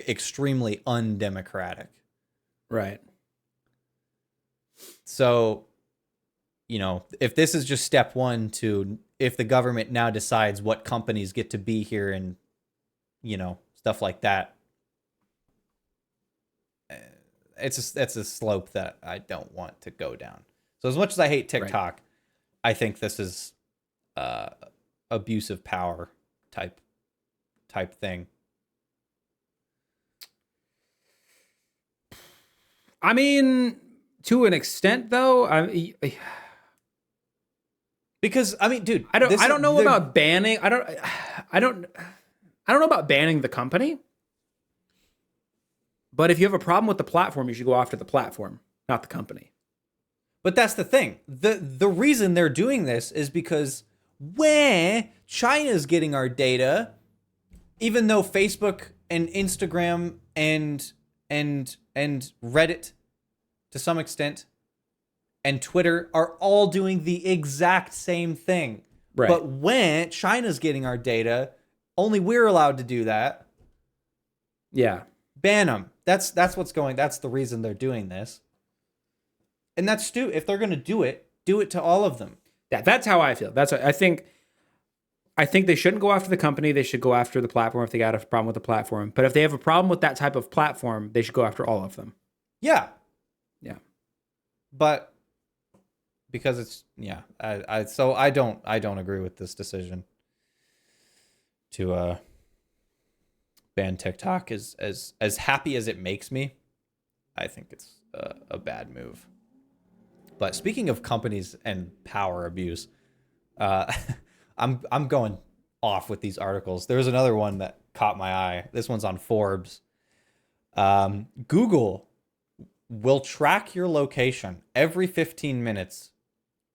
extremely undemocratic. Right. So, you know, if this is just step one to if the government now decides what companies get to be here and, you know, stuff like that, that's a slope that I don't want to go down. So as much as I hate TikTok, I think this is abuse of power type thing. I mean, to an extent, though, because I mean, dude, I don't know about banning. I don't know about banning the company. But if you have a problem with the platform, you should go after the platform, not the company. But that's the thing. The reason they're doing this is because when China's getting our data, even though Facebook and Instagram and Reddit to some extent and Twitter are all doing the exact same thing. Right. But when China's getting our data, only we're allowed to do that. Yeah. Ban them. That's what's going. That's the reason they're doing this. And that's stupid. If they're going to do it to all of them. That's how I feel. I think they shouldn't go after the company. They should go after the platform if they got a problem with the platform. But if they have a problem with that type of platform, they should go after all of them. Yeah. Yeah. But because it's so I don't agree with this decision to ban TikTok. As happy as it makes me, I think a bad move. But speaking of companies and power abuse, uh, I'm going off with these articles. There's another one that caught my eye. This one's on Forbes. Google will track your location every 15 minutes,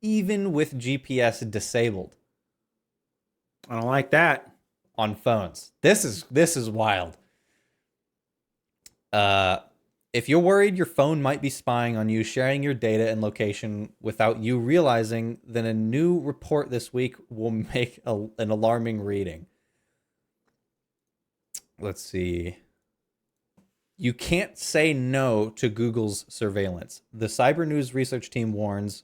even with GPS disabled. I don't like that. On phones. This is wild. If you're worried your phone might be spying on you, sharing your data and location without you realizing, then a new report this week will make an alarming reading. Let's see. You can't say no to Google's surveillance. The Cyber News research team warns,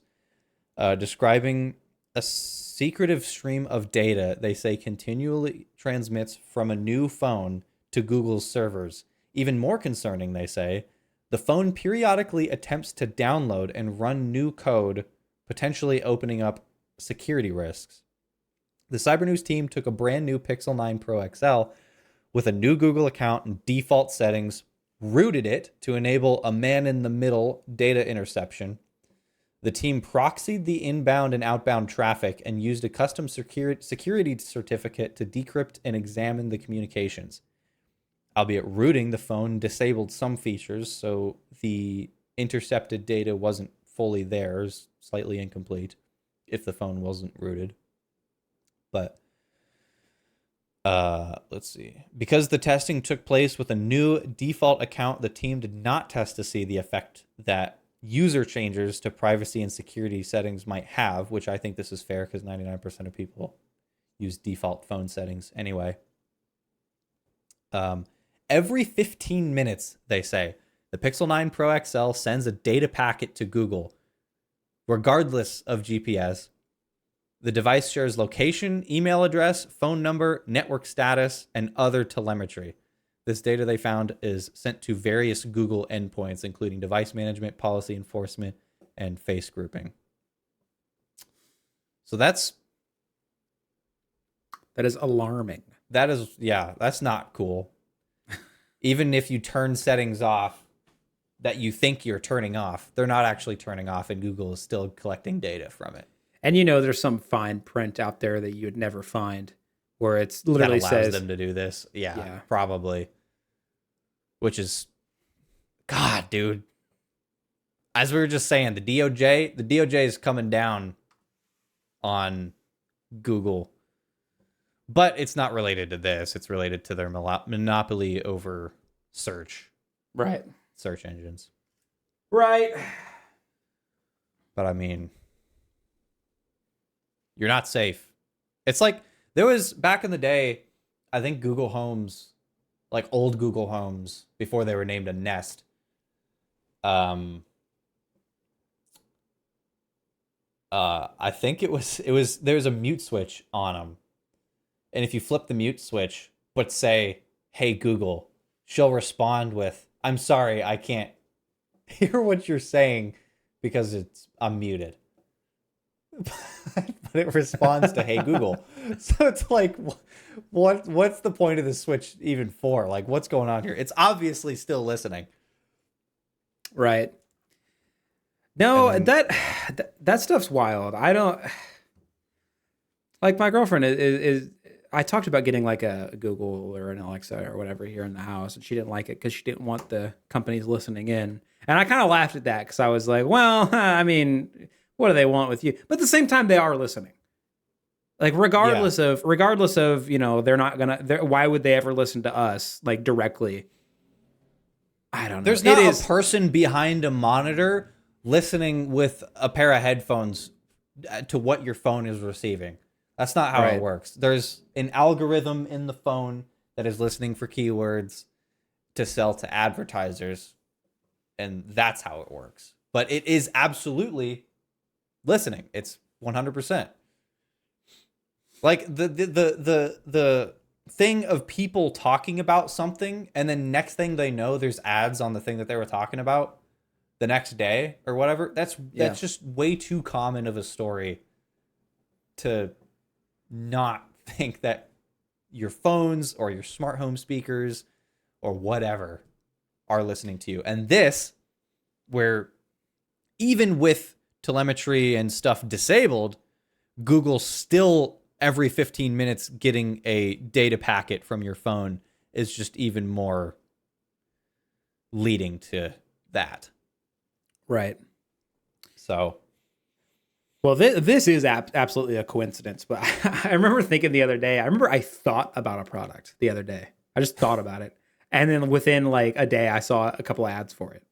describing a secretive stream of data they say continually transmits from a new phone to Google's servers. Even more concerning, they say, the phone periodically attempts to download and run new code, potentially opening up security risks. The Cyber News team took a brand new Pixel 9 Pro XL with a new Google account and default settings, rooted it to enable a man-in-the-middle data interception. The team proxied the inbound and outbound traffic and used a custom security certificate to decrypt and examine the communications. Albeit rooting the phone disabled some features, so the intercepted data wasn't fully theirs, slightly incomplete, if the phone wasn't rooted. But let's see. Because the testing took place with a new default account, the team did not test to see the effect that user changes to privacy and security settings might have, which I think this is fair because 99% of people use default phone settings anyway. Every 15 minutes, they say, the Pixel 9 Pro XL sends a data packet to Google, regardless of GPS. The device shares location, email address, phone number, network status, and other telemetry. This data, they found, is sent to various Google endpoints, including device management, policy enforcement, and face grouping. So that is alarming. That's not cool. Even if you turn settings off that you think you're turning off, they're not actually turning off, and Google is still collecting data from it. And there's some fine print out there that you would never find where it's literally that allows says them to do this. Yeah, probably. Which is, God, dude. As we were just saying, the DOJ is coming down on Google. But it's not related to this. It's related to their monopoly over search. Right. Search engines. Right. But I mean, you're not safe. It's like there was back in the day, I think Google Homes, like old Google Homes before they were named a Nest. I think it was there was a mute switch on them. And if you flip the mute switch, but say, "Hey Google," she'll respond with, "I'm sorry, I can't hear what you're saying because I'm muted." But it responds to "Hey Google." So it's like, what's the point of the switch even for? Like, what's going on here? It's obviously still listening. Right. No, that stuff's wild. I don't like my girlfriend is I talked about getting like a Google or an Alexa or whatever here in the house, and she didn't like it because she didn't want the companies listening in. And I kind of laughed at that because I was like, well, I mean, what do they want with you? But at the same time, they are listening. Like regardless of they're not gonna. Why would they ever listen to us like directly? I don't know. There's not a person behind a monitor listening with a pair of headphones to what your phone is receiving. That's not how it works. There's an algorithm in the phone that is listening for keywords to sell to advertisers, and that's how it works. But it is absolutely listening. It's 100%. Like the thing of people talking about something, and then next thing they know, there's ads on the thing that they were talking about the next day or whatever. That's just way too common of a story to not think that your phones or your smart home speakers or whatever are listening to you. And this where even with telemetry and stuff disabled, Google still every 15 minutes getting a data packet from your phone is just even more leading to that. Right. So, well, this is absolutely a coincidence, but I remember thinking the other day, I thought about a product the other day. I just thought about it. And then within like a day, I saw a couple ads for it.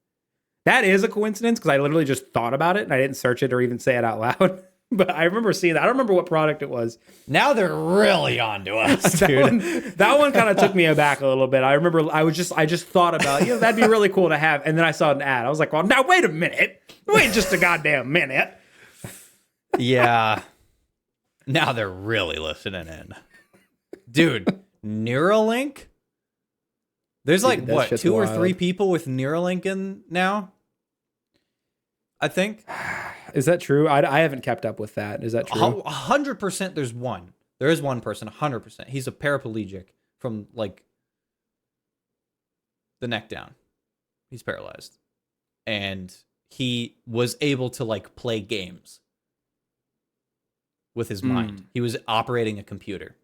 That is a coincidence because I literally just thought about it and I didn't search it or even say it out loud. But I remember seeing that. I don't remember what product it was. now they're really on to us, dude. That one kind of took me aback a little bit. I remember I just thought about, that'd be really cool to have. And then I saw an ad. I was like, well, now wait a minute. Wait just a goddamn minute. Yeah. Now they're really listening in. Dude, Neuralink? There's like, Dude, what, 2 or 3 people with Neuralink in now? I think. Is that true? I haven't kept up with that. Is that true? 100% there's one. There is one person, 100%. He's a paraplegic from like the neck down. He's paralyzed. And he was able to like play games with his mind. He was operating a computer.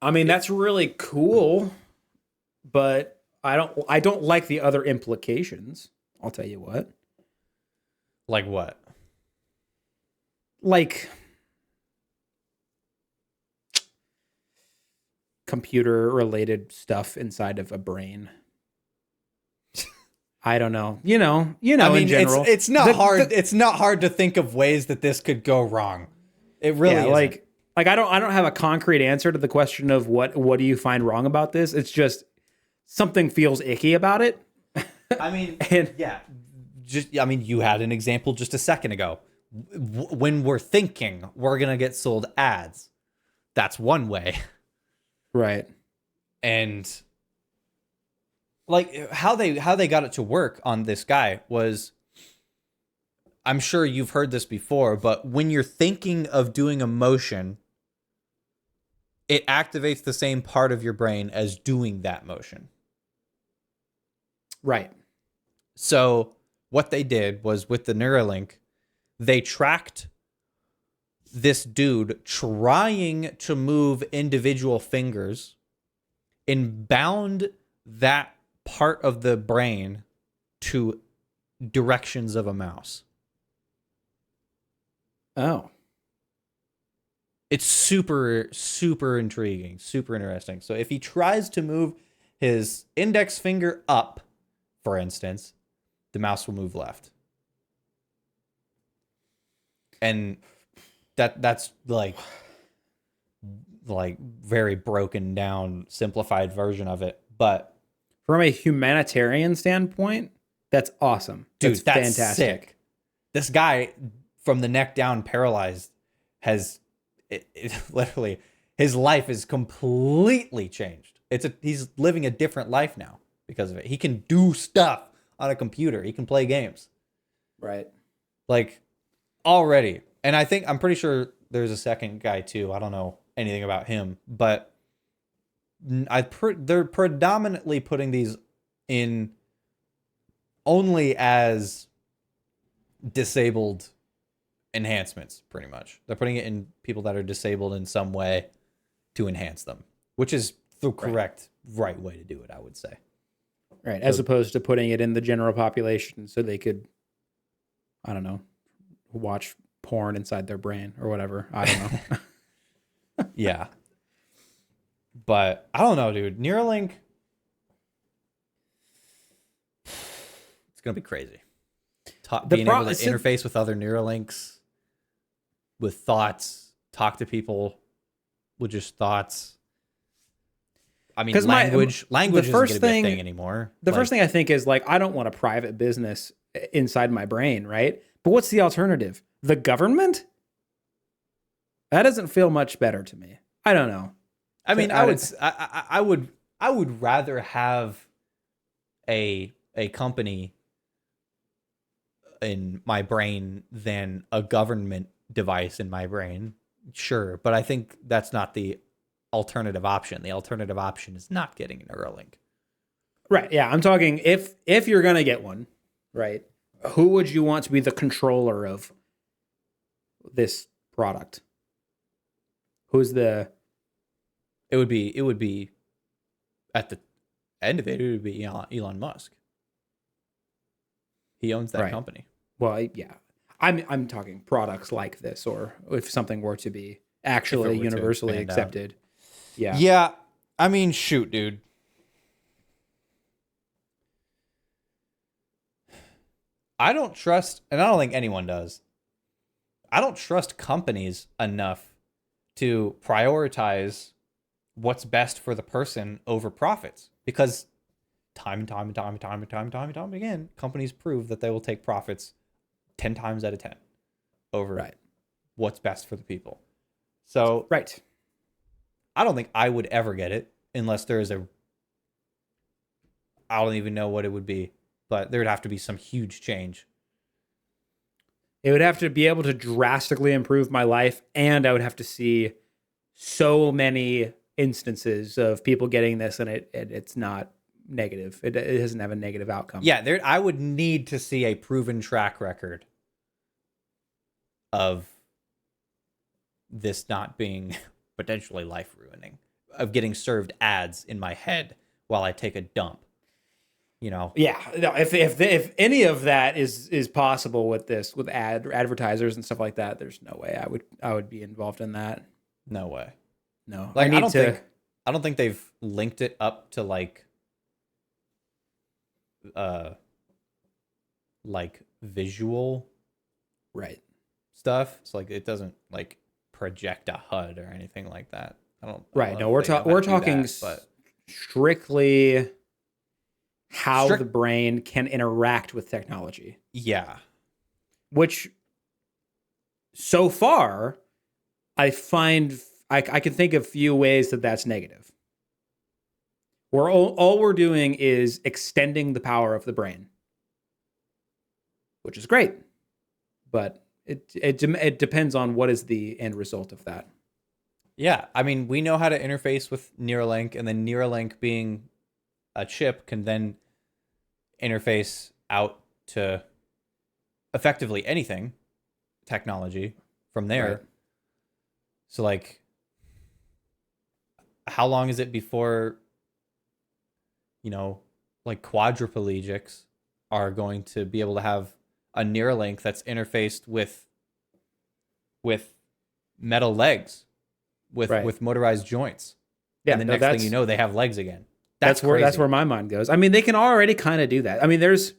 I mean, that's really cool, but I don't like the other implications. I'll tell you what. Like what? Like computer related stuff inside of a brain. I don't know. You know, I mean, in general. it's not hard. It's not hard to think of ways that this could go wrong. It really isn't. Like I don't have a concrete answer to the question of what do you find wrong about this? It's just something feels icky about it. I mean, you had an example just a second ago. When we're thinking we're going to get sold ads, that's one way. Right. And like how they got it to work on this guy was, I'm sure you've heard this before, but when you're thinking of doing a motion, it activates the same part of your brain as doing that motion. Right. So what they did was with the Neuralink, they tracked this dude trying to move individual fingers and bound that part of the brain to directions of a mouse. Oh. It's super, super intriguing, super interesting. So if he tries to move his index finger up, for instance, the mouse will move left. And that's like very broken down, simplified version of it. But from a humanitarian standpoint, that's awesome. Dude, that's fantastic. Sick. This guy from the neck down paralyzed has literally his life is completely changed. He's living a different life now because of it. He can do stuff on a computer. He can play games. Right. Like already. And I'm pretty sure there's a second guy too. I don't know anything about him, but they're predominantly putting these in only as disabled enhancements, pretty much. They're putting it in people that are disabled in some way to enhance them, which is the correct right way to do it, I would say. Right, as opposed to putting it in the general population so they could, I don't know, watch porn inside their brain or whatever. I don't know. Yeah. But I don't know, dude. Neuralink, it's going to be crazy. Being able to interface with other Neuralinks, with thoughts, talk to people with just thoughts. I mean, language isn't going to be a thing anymore. The first thing I think is like, I don't want a private business inside my brain, right? But what's the alternative? The government? That doesn't feel much better to me. I don't know. I mean, I would rather have a company in my brain than a government device in my brain. Sure, but I think that's not the alternative option. The alternative option is not getting an Neuralink. Right. Yeah, I'm talking if you're gonna get one, right? Who would you want to be the controller of this product? Who's the? It would be at the end of it. It would be Elon Musk. He owns that Right. company. Well, yeah, I'm talking products like this, or if something were to be If it actually were to universally expand out. accepted. Yeah. Yeah, I mean, shoot, dude. I don't trust, and I don't think anyone does. I don't trust companies enough to prioritize what's best for the person over profits, because time and time and time and time and time and time and time again, companies prove that they will take profits 10 times out of 10 over Right. what's best for the people. So Right. I don't think I would ever get it unless there is I don't even know what it would be, but there would have to be some huge change. It would have to be able to drastically improve my life, and I would have to see so many instances of people getting this, and it's not negative. It doesn't have a negative outcome. Yeah, I would need to see a proven track record of this not being potentially life ruining, of getting served ads in my head while I take a dump. You know? Yeah. No, if any of that is possible with this, with advertisers and stuff like that, there's no way I would be involved in that. No way. No. Like I don't think they've linked it up to like visual right. stuff. So like it doesn't like project a HUD or anything like that. I don't Right. know No, if we're they know how we're to do talking that, but strictly how Strict- the brain can interact with technology, yeah. which so far I find I can think of few ways that that's negative. We're all we're doing is extending the power of the brain, which is great, but it depends on what is the end result of that. Yeah, I mean, we know how to interface with Neuralink, and then Neuralink being a chip can then interface out to effectively anything technology from there. Right. So like how long is it before like quadriplegics are going to be able to have a Neuralink that's interfaced with metal legs, with Right. with motorized joints. Yeah, And the no, next thing you know, they have legs again. That's that's crazy. where my mind goes. I mean, they can already kind of do that. I mean, there's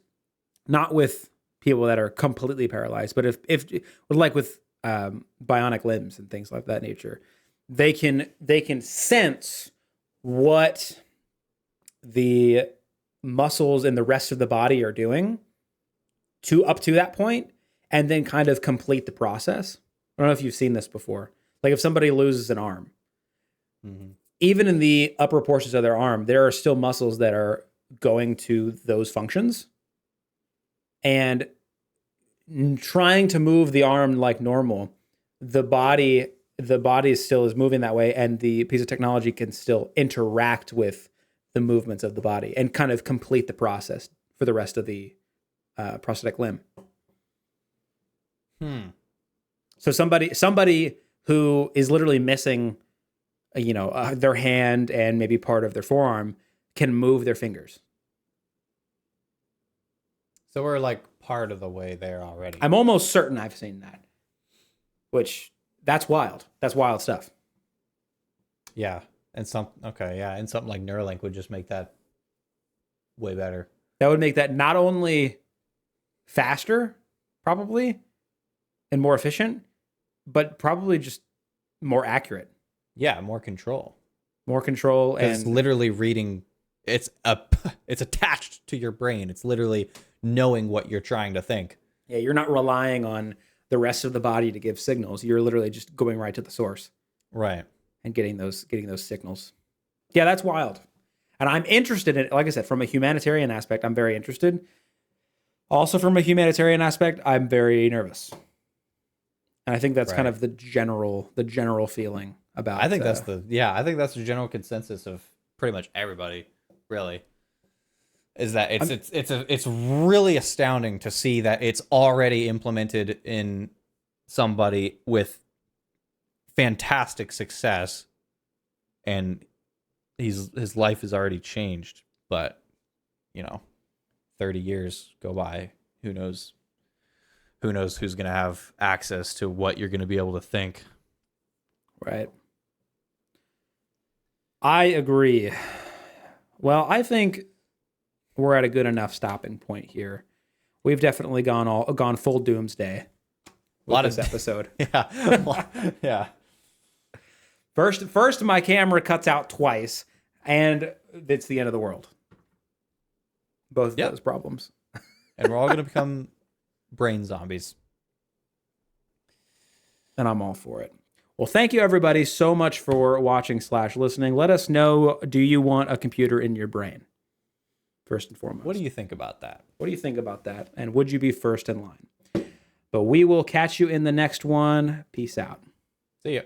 not with people that are completely paralyzed, but if like with bionic limbs and things like that nature, they can sense what the muscles and the rest of the body are doing to up to that point, and then kind of complete the process. I don't know if you've seen this before. Like if somebody loses an arm, Mhm. even in the upper portions of their arm, there are still muscles that are going to those functions. And trying to move the arm like normal, the body still is moving that way, and the piece of technology can still interact with the movements of the body and kind of complete the process for the rest of the prosthetic limb. So somebody who is literally missing, their hand and maybe part of their forearm can move their fingers. So we're like part of the way there already. I'm almost certain I've seen that, which that's wild. That's wild stuff. Yeah. And something like Neuralink would just make that way better. That would make that not only faster, probably, and more efficient, but probably just more accurate. Yeah, more control. More control, and It's literally reading. It's attached to your brain. It's literally knowing what you're trying to think. yeah, you're not relying on the rest of the body to give signals. You're literally just going right to the source Right. and getting those signals. Yeah, that's wild. And I'm interested in it. Like I said, from a humanitarian aspect, I'm very interested. Also, from a humanitarian aspect, I'm very nervous. And I think that's kind Right. of the general feeling about. I think that's the general consensus of pretty much everybody, really. is that it's really astounding to see that it's already implemented in somebody with fantastic success, and his life is already changed. But 30 years go by, who knows who's going to have access to what you're going to be able to think. Right. I agree. Well, I think we're at a good enough stopping point here. We've definitely gone full doomsday with this episode. Yeah. Yeah. First my camera cuts out twice, and it's the end of the world. Both of those problems. And we're all going to become brain zombies. And I'm all for it. Well, thank you everybody so much for watching / listening. Let us know, do you want a computer in your brain? First and foremost. What do you think about that? What do you think about that? And would you be first in line? But we will catch you in the next one. Peace out. See ya.